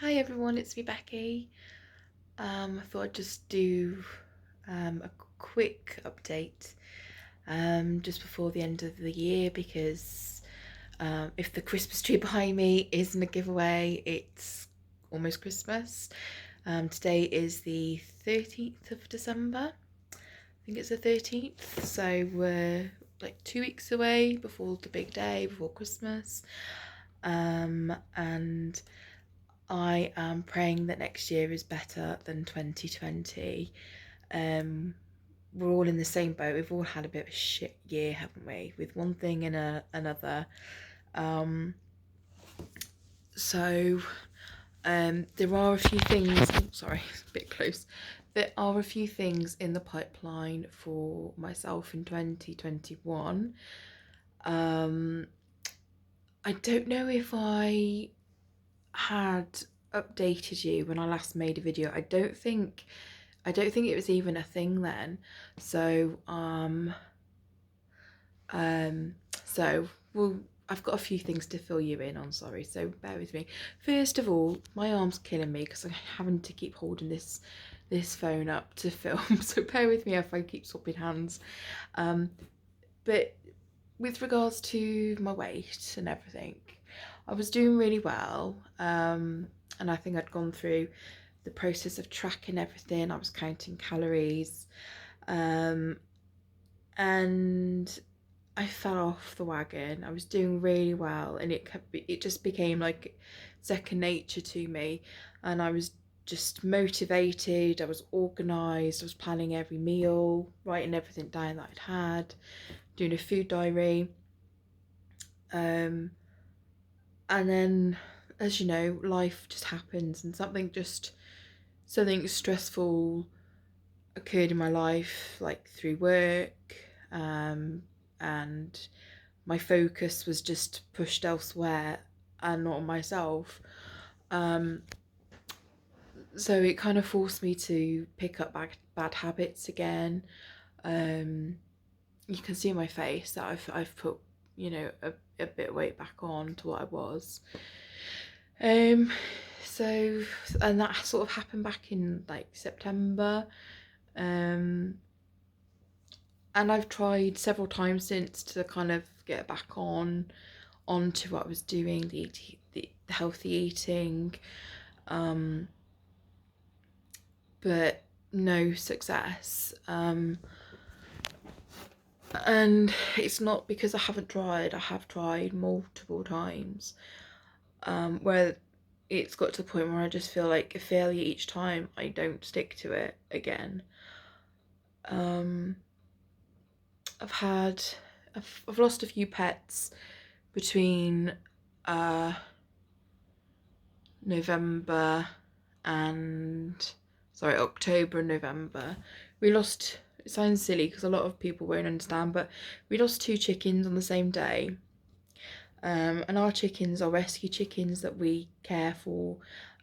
Hi everyone, it's me Becky. I thought I'd just do a quick update just before the end of the year because if the Christmas tree behind me isn't a giveaway, it's almost Christmas. Today is the 13th of December. I think it's the 13th, so we're like 2 weeks away before the big day, before Christmas. And I am praying that next year is better than 2020. We're all in the same boat. We've all had a bit of a shit year, haven't we? With one thing and another. Um, so there are a few things. Oh, sorry, it's a bit close. There are a few things in the pipeline for myself in 2021. Um, I don't know if I had updated you when I last made a video. I don't think it was even a thing then. So um so well I've got a few things to fill you in on, sorry, so bear with me. First of all, my arm's killing me because I'm having to keep holding this phone up to film, so bear with me if I keep swapping hands. But with regards to my weight and everything, I was doing really well, and I think I'd gone through the process of tracking everything. I was counting calories, um, and I fell off the wagon. I was doing really well, and it just became like second nature to me, and I was just motivated. I was organised. I was planning every meal, writing everything down that I'd had, doing a food diary. Um, and then, as you know, life just happens, and something stressful occurred in my life, like through work, and my focus was just pushed elsewhere and not on myself. Um, so it kind of forced me to pick up bad habits again. Um, you can see on my face that I've put, a bit of weight back on to what I was. Um, so and that sort of happened back in like September. Um, and I've tried several times since to kind of get back onto what I was doing, the healthy eating, um, but no success. And it's not because I haven't tried. I have tried multiple times, where it's got to the point where I just feel like a failure each time I don't stick to it again. Um, I've had, I've lost a few pets between uh, November and October and November. We lost. It sounds silly because a lot of people won't understand, but we lost two chickens on the same day. And our chickens are rescue chickens that we care for,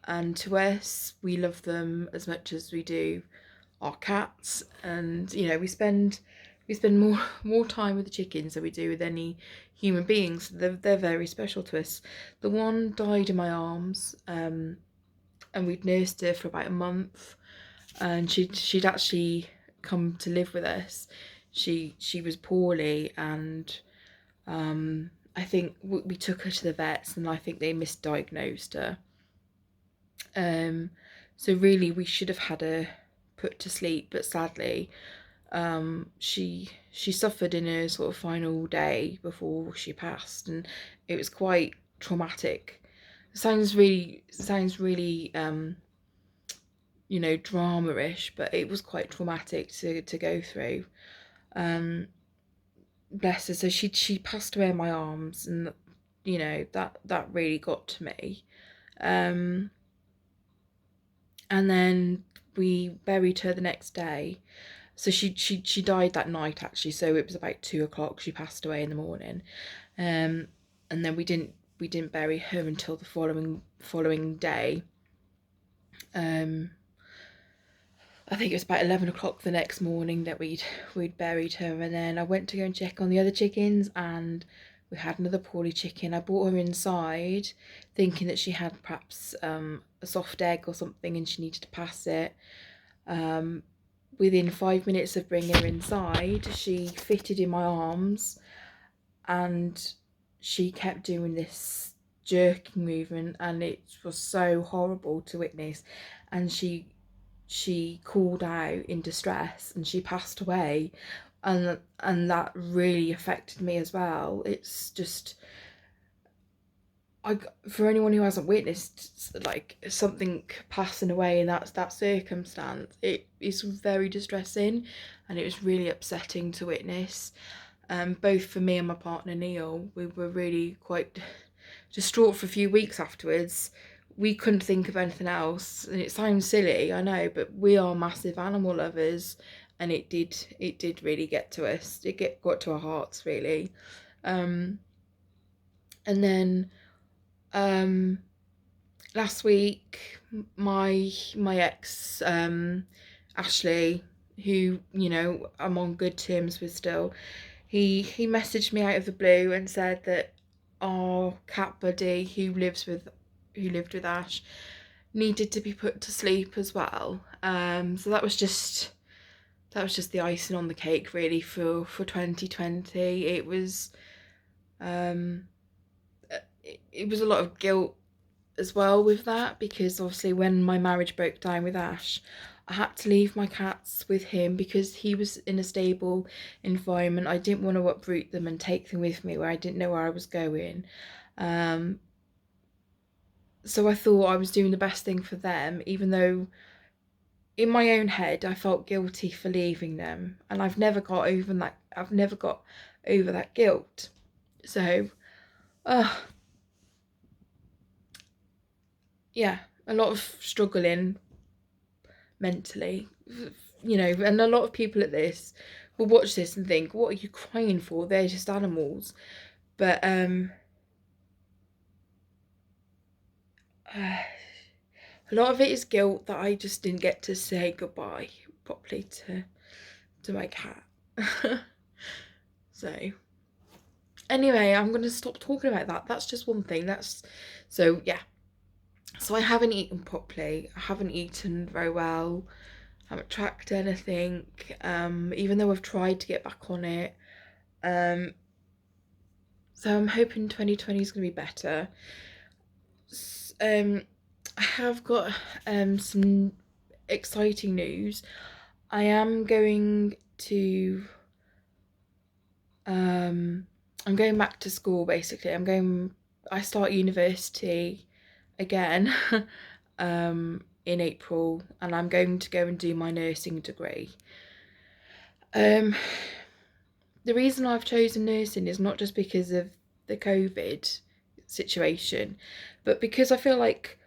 and to us, we love them as much as we do our cats. And we spend more time with the chickens than we do with any human beings. They're very special to us. The one died in my arms, and we'd nursed her for about a month, and she'd actually come to live with us. She was poorly, and I think we took her to the vets, and I think they misdiagnosed her. Um, so really, we should have had her put to sleep, but sadly, she suffered in her sort of final day before she passed, and it was quite traumatic. Sounds really drama-ish, but it was quite traumatic to go through. Um, Bless her. So she passed away in my arms, and that really got to me. Um, and then we buried her the next day. So she died that night actually. So it was about 2 o'clock. She passed away in the morning. And then we didn't bury her until the following day. I think it was about 11 o'clock the next morning that we'd buried her, and then I went to go and check on the other chickens, and We had another poorly chicken. I brought her inside thinking that she had perhaps a soft egg or something and she needed to pass it. Within 5 minutes of bringing her inside, she fitted in my arms and she kept doing this jerking movement, and it was so horrible to witness. And she called out in distress and she passed away, and that really affected me as well. It's just, for anyone who hasn't witnessed like something passing away in that circumstance, it is very distressing, and it was really upsetting to witness. Both for me and my partner Neil, we were really quite distraught for a few weeks afterwards. We couldn't think of anything else, and it sounds silly, I know, but we are massive animal lovers, and it did really get to us. Got to our hearts really. And then last week, my ex, Ashley, who, you know, I'm on good terms with still, he messaged me out of the blue and said that our cat buddy who lived with Ash needed to be put to sleep as well. So that was just the icing on the cake really for 2020. It was it was a lot of guilt as well with that, because obviously when my marriage broke down with Ash, I had to leave my cats with him because he was in a stable environment. I didn't want to uproot them and take them with me where I didn't know where I was going. So I thought I was doing the best thing for them, even though in my own head I felt guilty for leaving them, and I've never got over that. I've never got over that guilt. So, yeah, a lot of struggling mentally, you know, and a lot of people at this will watch this and think, what are you crying for? They're just animals. But a lot of it is guilt that I just didn't get to say goodbye properly to my cat. So anyway, I'm gonna stop talking about that. That's just one thing. So yeah. So I haven't eaten properly. I haven't eaten very well. I haven't tracked anything. Even though I've tried to get back on it. So I'm hoping 2020 is gonna be better. I have got some exciting news. I am going to I'm going back to school basically. I start university again in April, and I'm going to go and do my nursing degree. The reason I've chosen nursing is not just because of the COVID situation, but because I feel like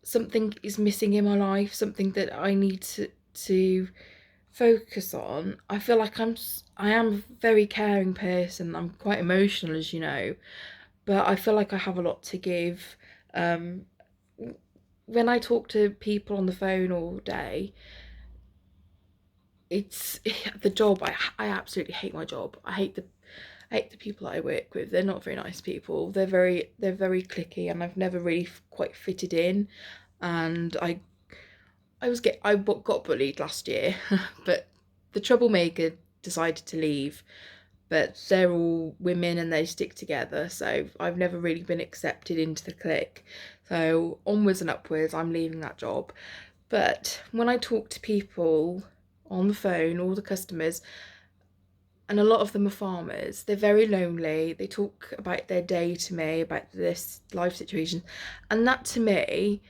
something is missing in my life, something that I need to focus on. I feel like I am a very caring person. I'm quite emotional, as you know, but I feel like I have a lot to give. When I talk to people on the phone all day, it's the job. I absolutely hate my job. I hate the people that I work with. They're not very nice people. They're very cliquey, and I've never really quite fitted in. And I got bullied last year, but the troublemaker decided to leave. But they're all women and they stick together, so I've never really been accepted into the clique. So onwards and upwards, I'm leaving that job. But when I talk to people on the phone, all the customers, and a lot of them are farmers, they're very lonely. They talk about their day to me, about this life situation, and that to me,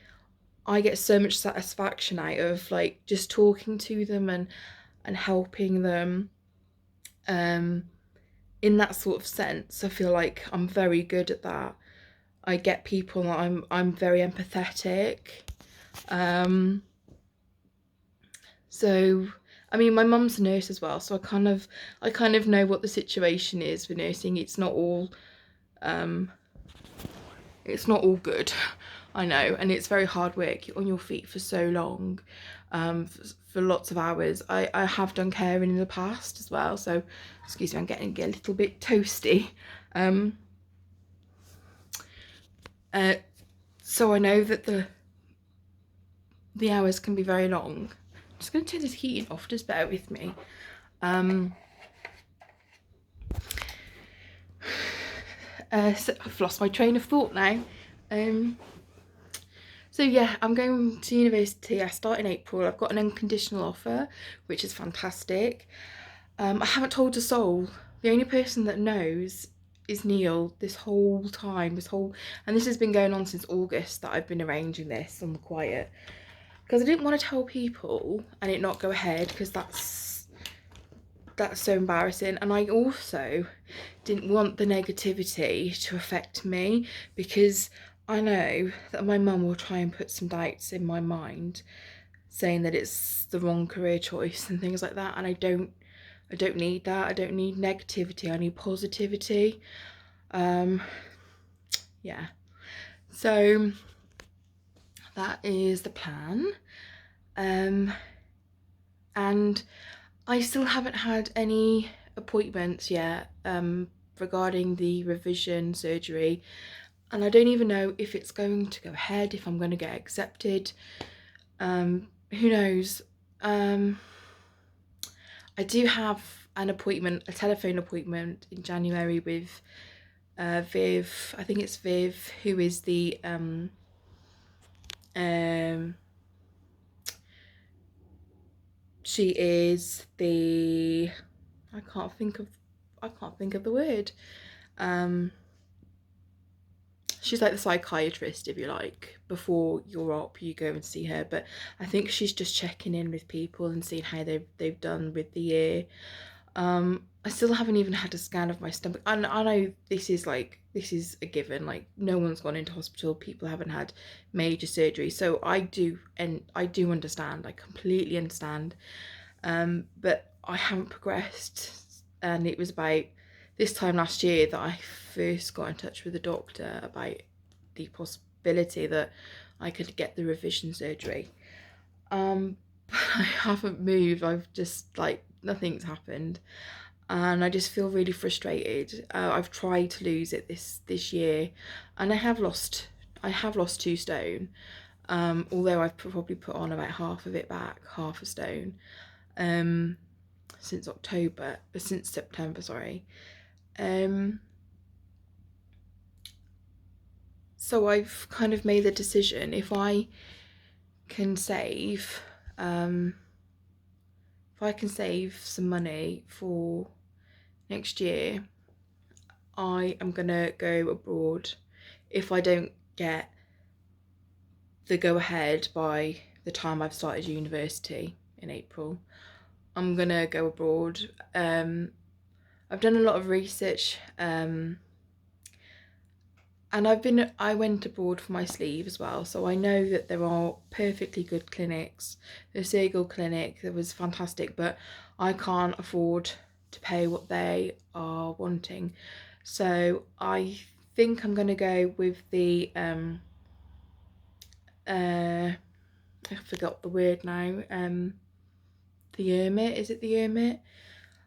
I get so much satisfaction out of like just talking to them and helping them. In that sort of sense, I feel like I'm very good at that. I get people that I'm very empathetic. So I mean, my mum's a nurse as well, so I kind of know what the situation is for nursing. It's not all good. I know, and it's very hard work. You're on your feet for so long, for lots of hours. I have done caring in the past as well, so excuse me, I'm getting a little bit toasty. So I know that the hours can be very long. I'm just going to turn this heating off, just bear with me. So I've lost my train of thought now. So yeah, I'm going to university. I start in April. I've got an unconditional offer, which is fantastic. I haven't told a soul. The only person that knows is Neil this whole time, and this has been going on since August that I've been arranging this on the quiet. Because I didn't want to tell people and it not go ahead, because that's so embarrassing. And I also didn't want the negativity to affect me, because I know that my mum will try and put some doubts in my mind, saying that it's the wrong career choice and things like that. And I don't need that. I don't need negativity. I need positivity. Yeah. So that is the plan. And I still haven't had any appointments yet regarding the revision surgery, and I don't even know if it's going to go ahead, if I'm going to get accepted. Who knows? I do have an appointment, a telephone appointment in January with Viv. I think it's Viv, who is the she is the I can't think of the word. She's like the psychiatrist, if you like. Before your op, you go and see her, but I think she's just checking in with people and seeing how they've done with the year. I still haven't even had a scan of my stomach. I know this is a given. Like, no one's gone into hospital. People haven't had major surgery, so I do understand. I completely understand. But I haven't progressed, and it was about this time last year that I first got in touch with the doctor about the possibility that I could get the revision surgery. But I haven't moved. I've just, like, nothing's happened, and I just feel really frustrated. I've tried to lose it this year, and I have lost 2 stone. Although I've probably put on about half of it back, half a stone, since September, sorry. So I've kind of made the decision, if I can save some money for next year, I am gonna go abroad. If I don't get the go ahead by the time I've started university in April, I'm gonna go abroad. I've done a lot of research, and I went abroad for my sleeve as well, so I know that there are perfectly good clinics. The Sergal clinic, that was fantastic, but I can't afford to pay what they are wanting. So I think I'm gonna go with the I forgot the word now. The Ermit, is it the Ermit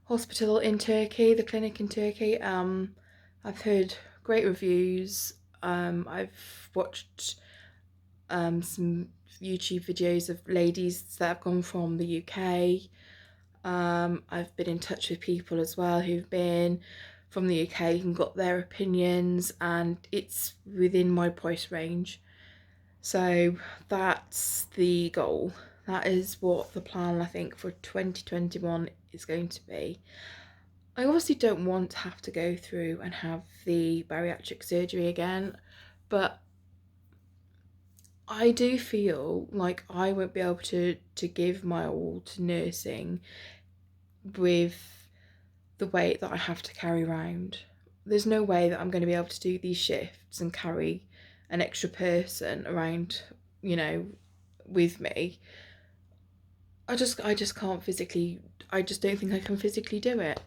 Hospital in Turkey, the clinic in Turkey? I've heard great reviews. I've watched some YouTube videos of ladies that have gone from the UK. I've been in touch with people as well who've been from the UK and got their opinions, and it's within my price range. So that's the goal. That is what the plan, I think, for 2021 is going to be. I obviously don't want to have to go through and have the bariatric surgery again, but I do feel like I won't be able to give my all to nursing with the weight that I have to carry around. There's no way that I'm going to be able to do these shifts and carry an extra person around, with me. I just can't physically. I just don't think I can physically do it.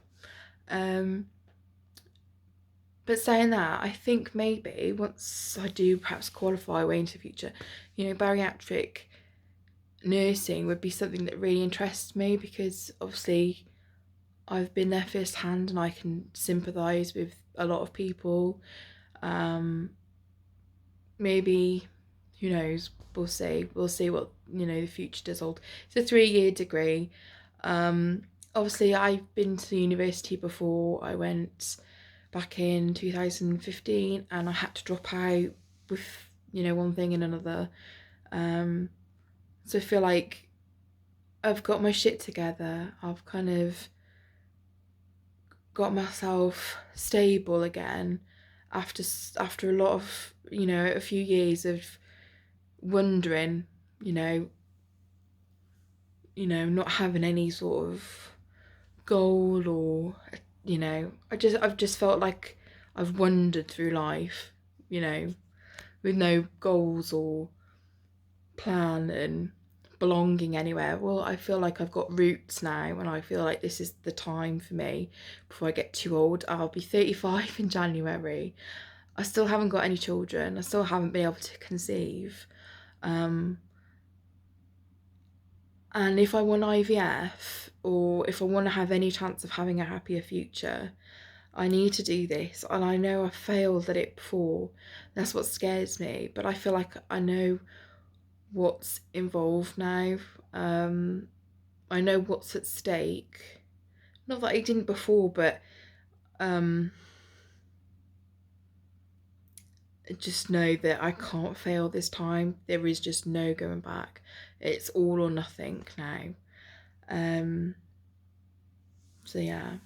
But saying that, I think maybe once I do perhaps qualify way into the future, bariatric nursing would be something that really interests me, because obviously I've been there firsthand and I can sympathise with a lot of people. maybe, who knows, we'll see. We'll see what, the future does hold. It's a 3-year degree. Obviously I've been to university before. I went back in 2015 and I had to drop out with, one thing and another. So I feel like I've got my shit together. I've kind of got myself stable again after a lot of, a few years of wondering, not having any sort of goal, or, I've just felt like I've wandered through life, with no goals or plan and belonging anywhere. Well, I feel like I've got roots now, and I feel like this is the time for me before I get too old. I'll be 35 in January. I still haven't got any children. I still haven't been able to conceive. And if I want IVF, or if I want to have any chance of having a happier future, I need to do this. And I know I failed at it before. That's what scares me. But I feel like I know what's involved now. I know what's at stake. Not that I didn't before, but just know that I can't fail this time. There is just no going back. It's all or nothing now. So yeah,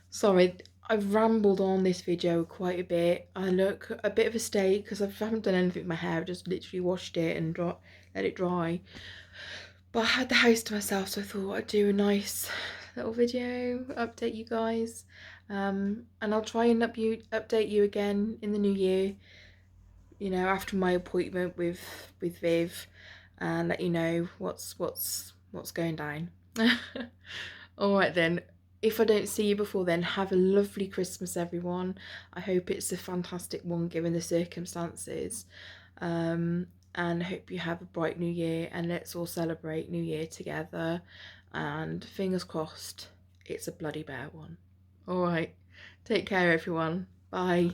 sorry, I've rambled on this video quite a bit. I look a bit of a state because I haven't done anything with my hair. I've just literally washed it and let it dry. But I had the house to myself, so I thought I'd do a nice little video, update you guys. And I'll try and update you again in the new year, after my appointment with Viv, and let you know what's going down. All right then. If I don't see you before then, have a lovely Christmas, everyone. I hope it's a fantastic one given the circumstances. And I hope you have a bright new year, and let's all celebrate New Year together. And fingers crossed, it's a bloody bear one. All right. Take care, everyone. Bye.